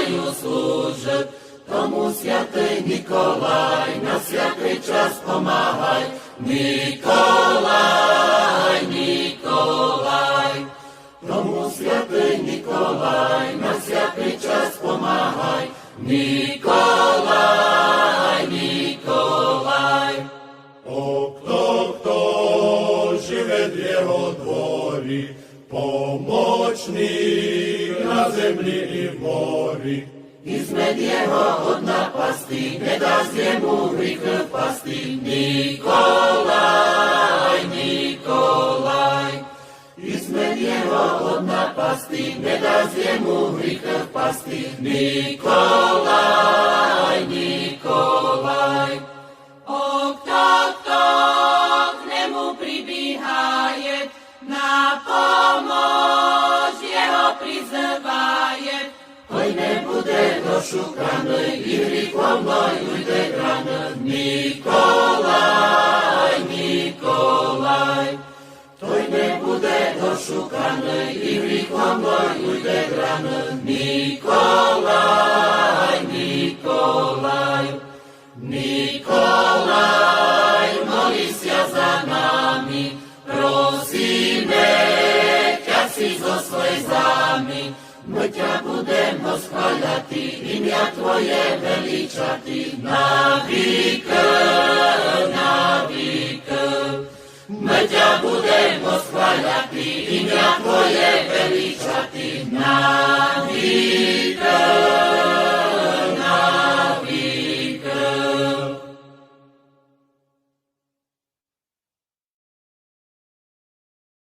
majú slúžiť. Tomu svätý Nikolaj na svätý čas pomáhaj. Nikolaj, Nikolaj. Tomu svätý Nikolaj na svätý čas pomáhaj. Nikolaj, Nikolaj. Kto žive v jeho dvori, pomočný na zemi i v mori. Izmed jeho od napasti, nedá zjemu hrych pasti. Nikolaj, Nikolaj. Izmed jeho od napasti, nedá zjemu hrych pasti. Nikolaj, Nikolaj. Kto k nemu pribíhaje, na pomoc jeho prizvaje. Oj nebude došukaný, i hrichom môj ujde grany. Nikolaj, Nikolaj. Toj nebude došukaný, i hrichom môj ujde grany. Nikolaj, Nikolaj. Nikolaj, molí sa za nami, prosíme ťa si so slezami. My ťa budem chváľati, imia Tvoje veličati, na vík, na vík. My ťa budem chváľati, imia Tvoje veličati, na vík.